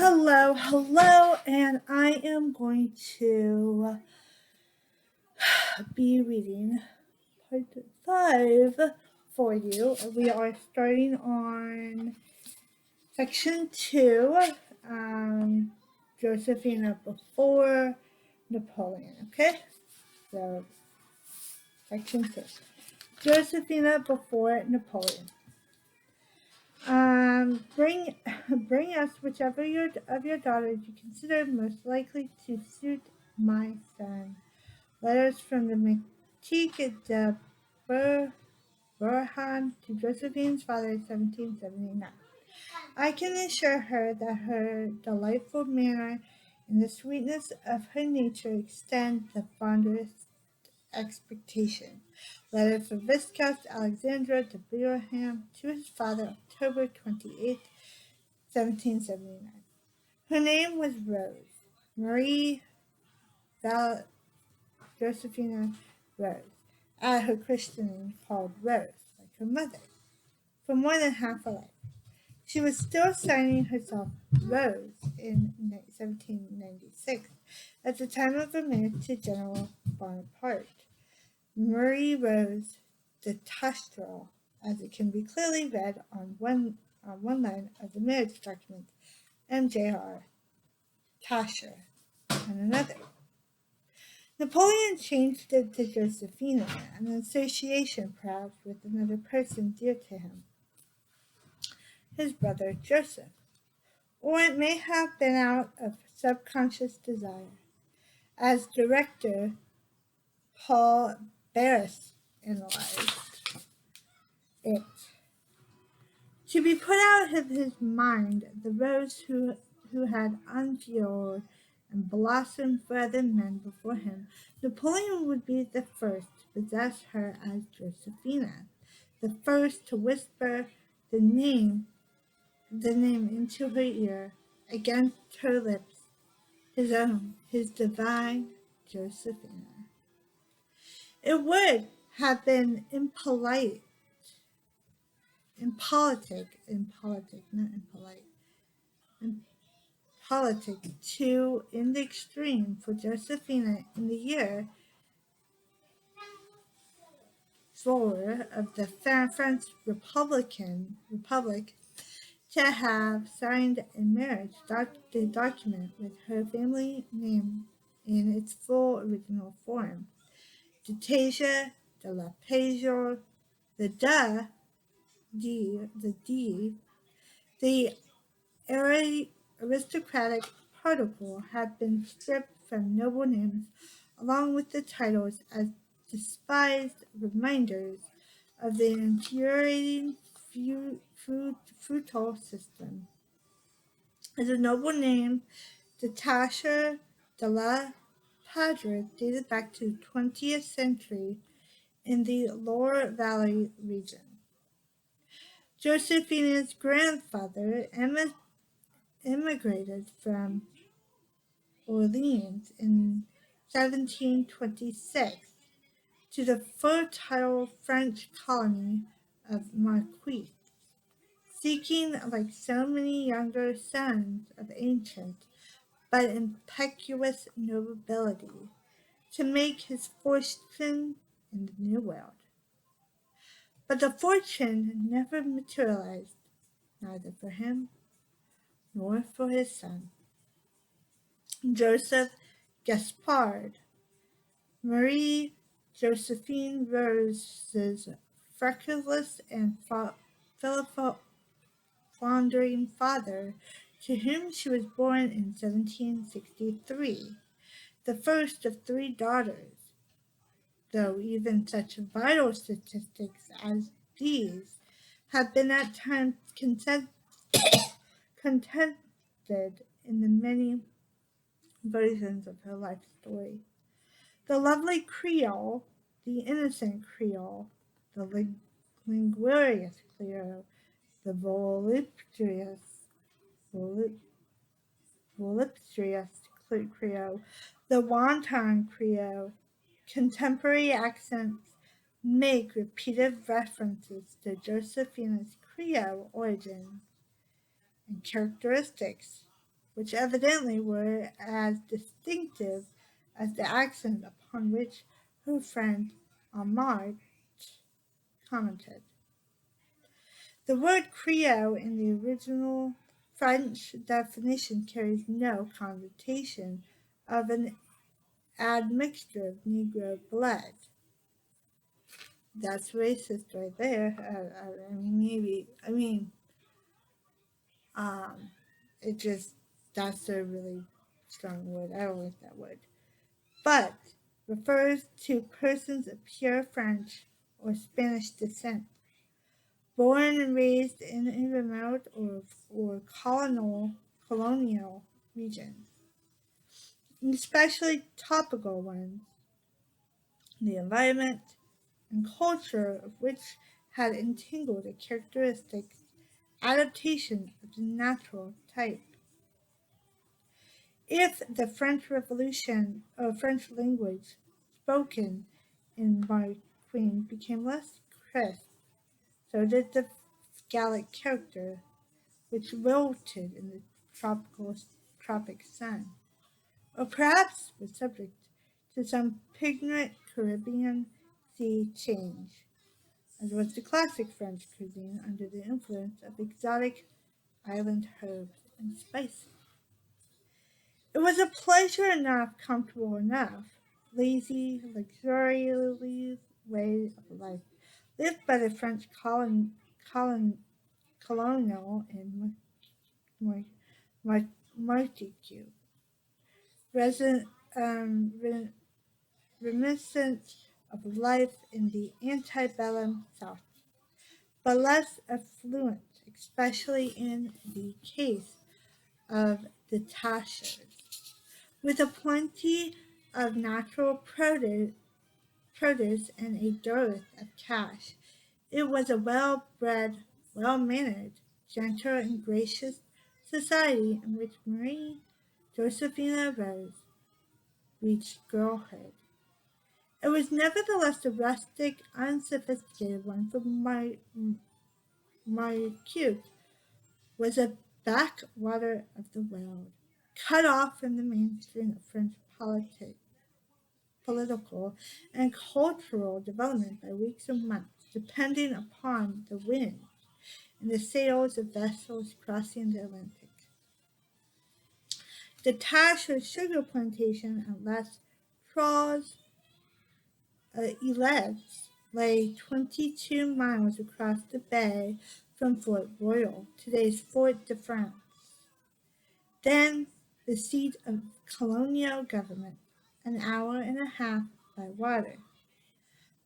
Hello, and I am going to be reading part 5 for you. We are starting on section 2, Josephine before Napoleon, okay? So, section 2, Josephine before Napoleon. Bring us whichever of your daughters you consider most likely to suit my son. Letters from the Matique de Burhan to Josephine's father, 1779. I can assure her that her delightful manner and the sweetness of her nature extend the fondest expectation. Letter from Viscount Alexandra de Burhan to his father, October 28th, 1779. Her name was Rose, Marie Josephina Rose, her Christian name called Rose, like her mother, for more than half her life. She was still signing herself Rose in 1796, at the time of her marriage to General Bonaparte. Marie Rose de Tastrel, as it can be clearly read on one line of the marriage document, MJR Tasher, on another. Napoleon changed it to Josephina, an association perhaps with another person dear to him, his brother Joseph, or it may have been out of subconscious desire. As director Paul Barris analyzed it. To be put out of his mind, the Rose who had unfurled and blossomed for other men before him, Napoleon would be the first to possess her as Josephina, the first to whisper the name into her ear, against her lips, his own, his divine Josephina. It would have been impolitic, too in the extreme for Josephina in the year 4 of the French Republic to have signed a marriage document with her family name in its full original form. Detasia de la Pajor, the the aristocratic particle had been stripped from noble names along with the titles as despised reminders of the infuriating feudal system. As a noble name, the Tasher de la Padre dated back to the 20th century in the Loire Valley region. Josephina's grandfather immigrated from Orleans in 1726 to the fertile French colony of Marquise, seeking, like so many younger sons of ancient but impetuous nobility, to make his fortune in the New World. But the fortune never materialized, neither for him nor for his son. Joseph Gaspard, Marie Josephine Rose's freckless and floundering father, to whom she was born in 1763, the first of 3 daughters, though even such vital statistics as these have been at times contested in the many versions of her life story. The lovely Creole, the innocent Creole, the languorous Creole, the voluptuous Creole, the wanton Creole, contemporary accents make repeated references to Josephina's Creole origins and characteristics, which evidently were as distinctive as the accent upon which her friend Amart commented. The word Creole in the original French definition carries no connotation of an admixture of Negro blood. That's racist right there. Um, it just, that's a really strong word. I don't like that word. But refers to persons of pure French or Spanish descent, born and raised in a remote or colonial regions, especially tropical ones, the environment and culture of which had entangled a characteristic adaptation of the natural type. If the French Revolution or French language spoken in my queen became less crisp, so did the Gallic character, which wilted in the tropic sun, or perhaps was subject to some piquant Caribbean sea change, as was the classic French cuisine under the influence of exotic island herbs and spices. It was a pleasure enough, comfortable enough, lazy, luxurious way of life, lived by the French colonial in Montesquieu, resin, reminiscent of life in the antebellum South, but less affluent, especially in the case of the Tashers, with a plenty of natural produce and a dearth of cash. It was a well-bred, well-mannered, gentle, and gracious society in which Marie Josephine Rose reached girlhood. It was nevertheless a rustic, unsophisticated one, for Marquette was a backwater of the world, cut off from the mainstream of French political and cultural development by weeks or months, depending upon the wind and the sails of vessels crossing the Atlantic. The Tasher sugar plantation at Les Trois Îlets lay 22 miles across the bay from Fort Royal, today's Fort de France, then the seat of colonial government, an hour and a half by water.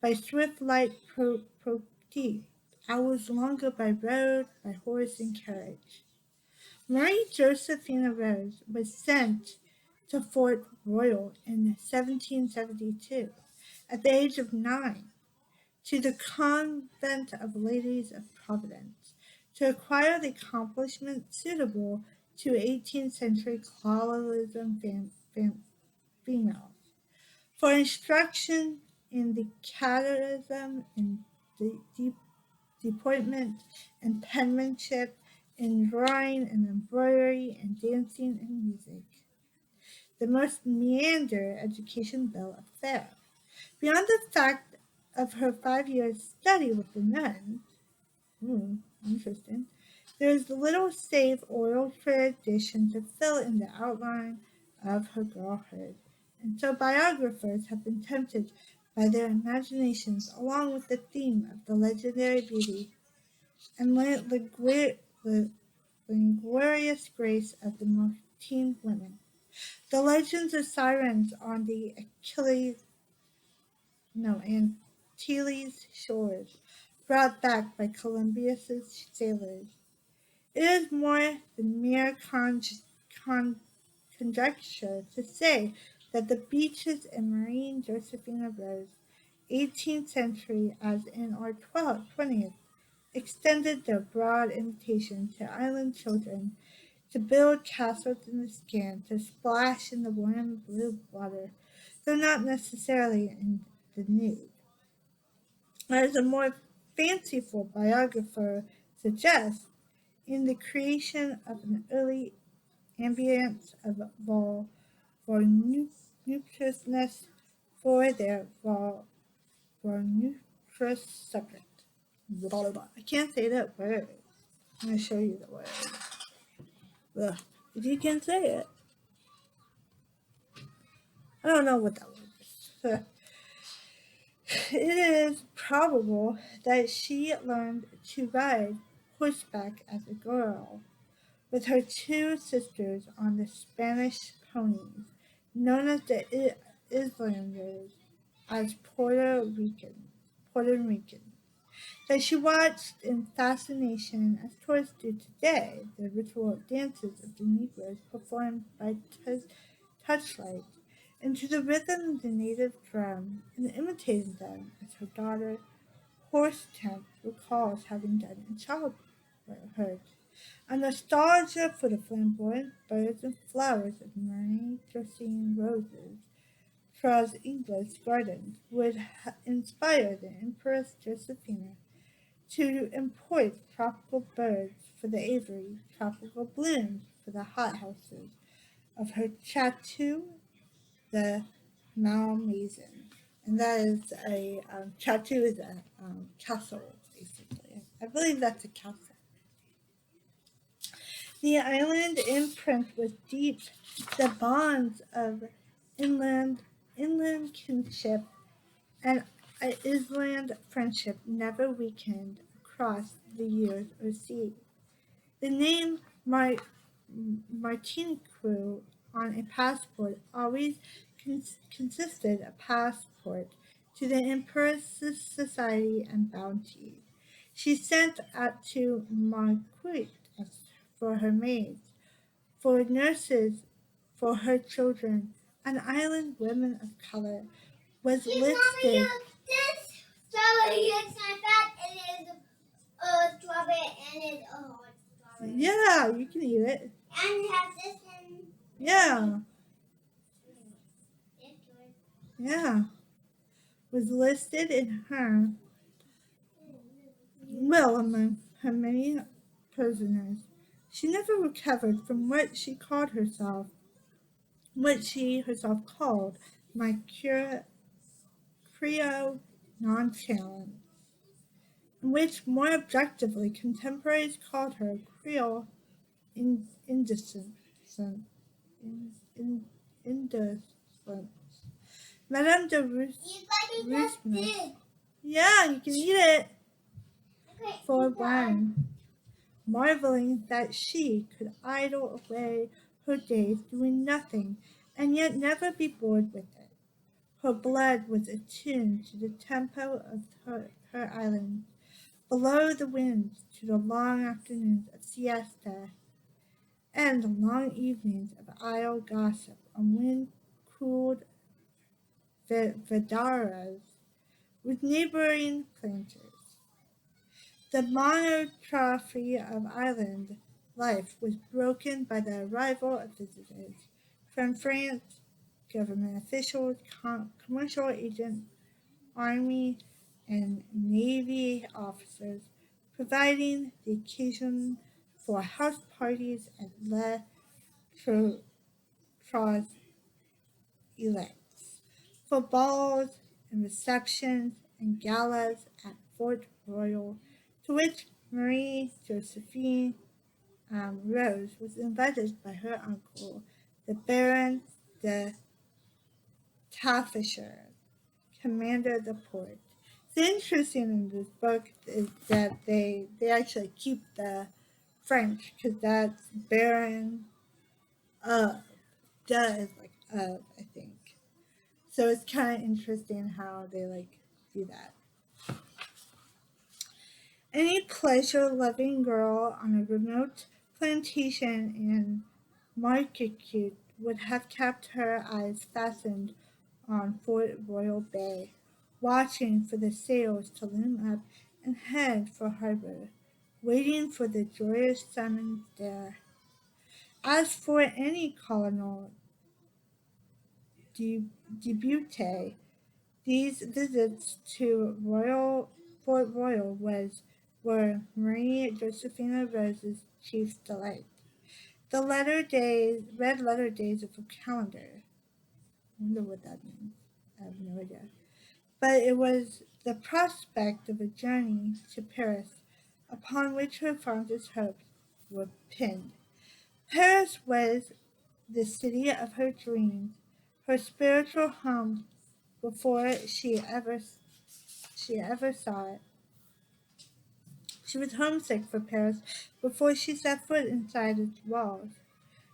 By swift light proceed, hours longer by road, by horse and carriage. Marie Josephine Rose was sent to Fort Royal in 1772, at the age of 9, to the Convent of Ladies of Providence, to acquire the accomplishments suitable to 18th century colonialism females, for instruction in the catechism, in deportment and penmanship, in drawing and embroidery, and dancing and music. The most meander education bill of fare. Beyond the fact of her 5 years' study with the nuns, interesting, there is little save oral tradition to fill in the outline of her girlhood, and so biographers have been tempted by their imaginations along with the theme of the legendary beauty and the glorious grace of the Martine women. The legends of sirens on the Antilles shores, brought back by Columbus's sailors. It is more than mere conjecture to say that the beaches in Marie Josephine Rose, 18th century as in our 20th, extended their broad invitation to island children to build castles in the skin, to splash in the warm blue water, though not necessarily in the nude. As a more fanciful biographer suggests, in the creation of an early ambience of voluptuousness for their voluptuous subject. Blah, blah, blah. I can't say that word. I'm going to show you the word. Ugh. If you can say it. I don't know what that word is. It is probable that she learned to ride horseback as a girl with her two sisters on the Spanish ponies, known as the Islanders as Puerto Rican, that she watched in fascination as tourists do today the ritual dances of the Negroes performed by touchlight into the rhythm of the native drum and imitated them as her daughter Horse Temp recalls having done in childhood. A nostalgia for the flamboyant birds and flowers of Marie Josephine roses across English gardens would inspire the Empress Josephina to import tropical birds for the aviary, tropical blooms for the hothouses of her chateau, the Malmaison. And that is a chateau is a castle, basically. I believe that's a castle. The island imprint was deep. The bonds of inland kinship and island friendship never weakened across the years or sea. The name Martinique on a passport always consisted a passport to the Empress's society and bounty. She sent out to Marguerite for her maids, for nurses, for her children. An island woman of color was listed. This strawberry is not fat. It is a strawberry and it's a hard strawberry. Yeah, you can eat it. And it has this and Yeah. Yeah. Was listed in her will among her many prisoners. She never recovered from what she herself called my Creole nonchalance, which more objectively contemporaries called her Creole indecent. Indecent. Madame de Roosmus. Yeah, you can eat it. For one, marveling that she could idle away her days doing nothing and yet never be bored with it. Her blood was attuned to the tempo of her island, below the winds to the long afternoons of siesta and the long evenings of idle gossip on wind-cooled vedaras with neighboring planters. The monotony of island life was broken by the arrival of visitors from France, government officials, commercial agents, army and navy officers, providing the occasion for house parties at Les Trois Îlets, for balls and receptions and galas at Fort Royal, to which Marie Josephine Rose was invited by her uncle, the Baron de Taffishire, commander of the port. The interesting in this book is that they actually keep the French, because that's Baron of, is like of, I think. So it's kind of interesting how they like do that. Any pleasure-loving girl on a remote plantation in Martinique would have kept her eyes fastened on Fort Royal Bay, watching for the sails to loom up and head for harbor, waiting for the joyous summons there. As for any colonial debut, these visits to Fort Royal were Marie Josephine Rose's chief delight. The red letter days of a calendar. I wonder what that means. I have no idea. But it was the prospect of a journey to Paris upon which her fondest hopes were pinned. Paris was the city of her dreams, her spiritual home before she ever saw it. She was homesick for Paris before she set foot inside its walls.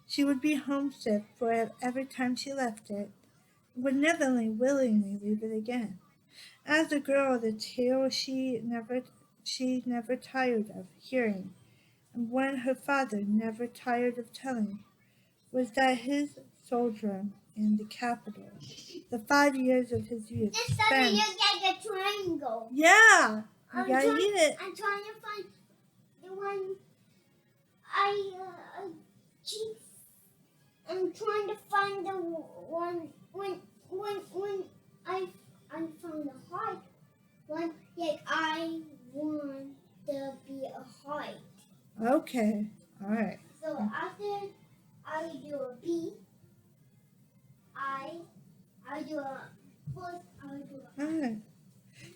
She would be homesick for it every time she left it, and would never willingly leave it again. As a girl, the tale she never tired of hearing, and one her father never tired of telling, was that his sojourn in the capital, the 5 years of his youth This time spent. you get the triangle. Yeah, you gotta eat it. I'm trying to find the one I keep. I'm trying to find the one when I found the heart one. Like I want to be a heart. Okay, all right. So after I do a B, I do a first. I do a. All right.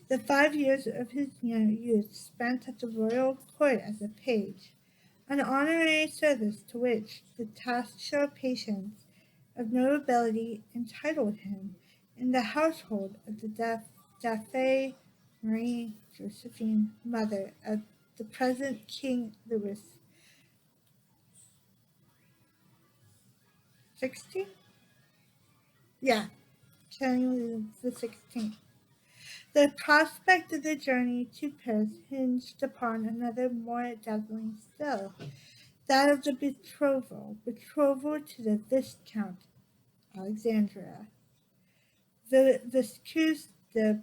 The 5 years of his youth spent at the royal court as a page, an honorary service to which the taciturn patience of nobility entitled him in the household of the Dauphin Marie Josephine, mother of the present King Louis XVI? Yeah, King Louis the 16th. The prospect of the journey to Paris hinged upon another more dazzling still, that of the betrothal to the Viscount Alexandria. The Viscount de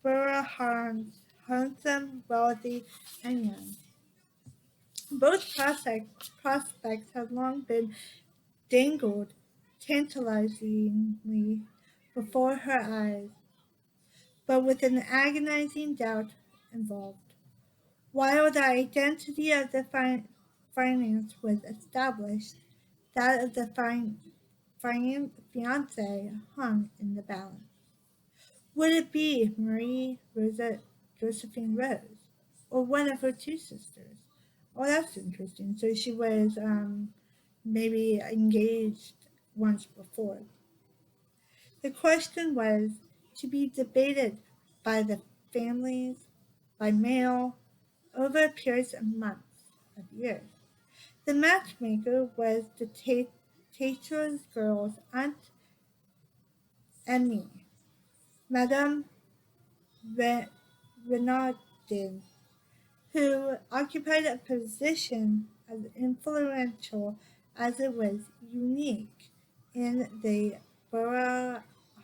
Bourg-Harnes, handsome, wealthy, and young. Both prospects had long been dangled tantalizingly before her eyes, but with an agonizing doubt involved. While the identity of the finance was established, that of the fiance hung in the balance. Would it be Marie Rosa Josephine Rose, or one of her two sisters? Oh, that's interesting. So she was maybe engaged once before. The question was to be debated by the families, by mail, over a period of months, of years. The matchmaker was the Tatur's girl's Aunt Emmy, Madame Renaudin, who occupied a position as influential as it was unique in the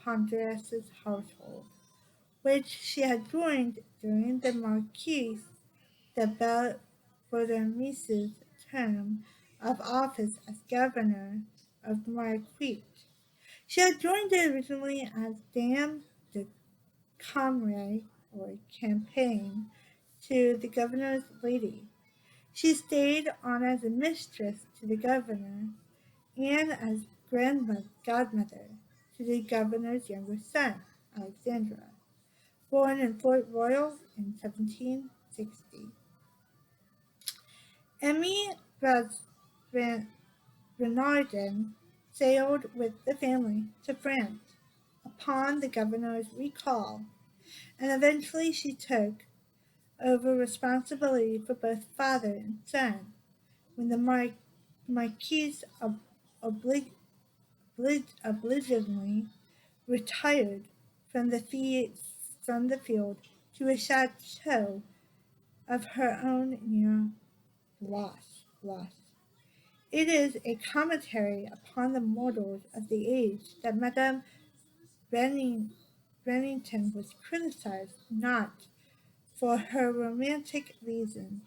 Honduras household, which she had joined during the Marquis de Beltrami's term of office as governor of Marquis. She had joined it originally as Dame de Comray, or campaign, to the governor's lady. She stayed on as a mistress to the governor and as godmother to the governor's younger son, Alexandra, born in Fort Royal in 1760. Emmy Renardin sailed with the family to France upon the governor's recall, and eventually she took over responsibility for both father and son when the Marquis obligingly retired from the field to a chateau of her own near Blois. It is a commentary upon the mortals of the age that Madame Bennington was criticized not for her romantic reason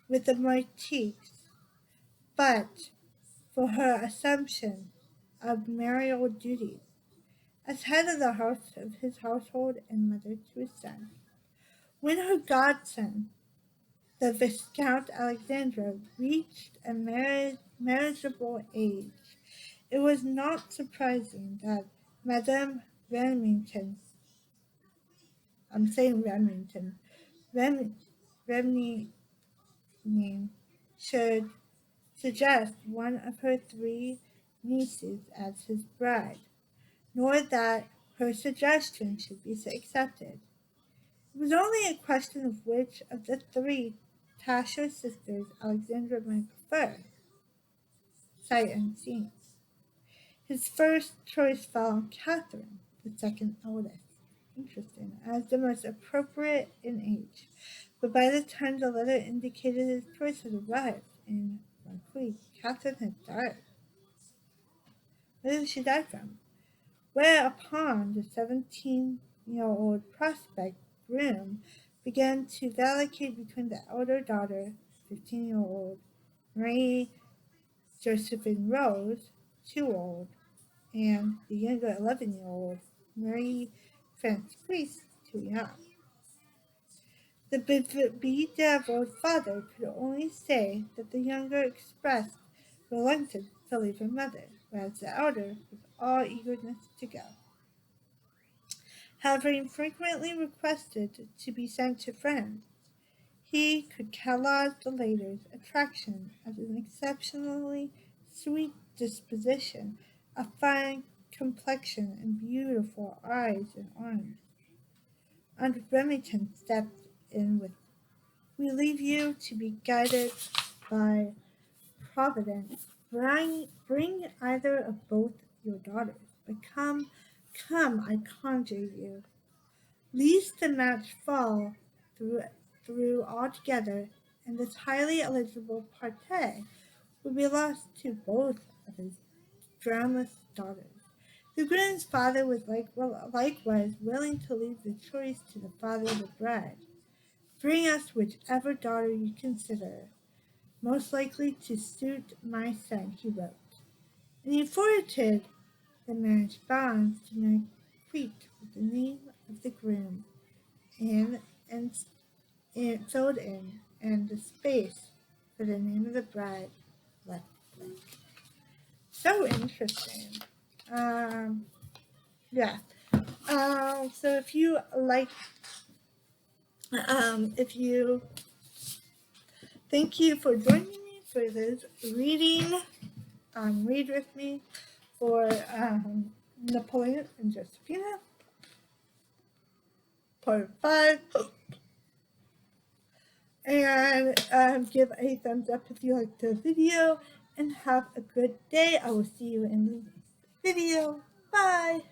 with the Marquis, but for her assumption of marital duties as head of his household and mother to his son. When her godson, the Viscount Alexandra, reached a marriageable age, it was not surprising that Madame Remington, I'm saying Remington, Remington should suggest one of her three nieces as his bride, nor that her suggestion should be accepted. It was only a question of which of the three Tasha's sisters Alexandra might prefer, sight unseen. His first choice fell on Catherine, the second eldest. Interesting, as the most appropriate in age. But by the time the letter indicated his choice had arrived in Marquis, Catherine had died. Where did she die from? Whereupon the 17-year-old prospect groom began to vacillate between the elder daughter, 15-year-old Marie Josephine Rose, too old, and the younger 11-year-old Marie Francoise, too young. The bedeviled father could only say that the younger expressed reluctance to leave her mother, whereas the elder was all eagerness to go. Having frequently requested to be sent to France, he could catalog the latter's attraction as an exceptionally sweet disposition, a fine complexion, and beautiful eyes and arms. And Remington stepped in with, "We leave you to be guided by Providence. Bring either of both your daughters, but come, I conjure you, lest the match fall through altogether, and this highly eligible parti would be lost to both of his drownless daughters." The groom's father was likewise willing to leave the choice to the father of the bride. "Bring us whichever daughter you consider most likely to suit my son," he wrote, and he forwarded the marriage bonds to Marquis with the name of the groom and filled in, and the space for the name of the bride left blank. So interesting. Yeah. So if you like, thank you for joining me for this reading. Read with me for Napoleon and Josephine, part 5. And give a thumbs up if you liked the video, and have a good day. I will see you in the next video. Bye!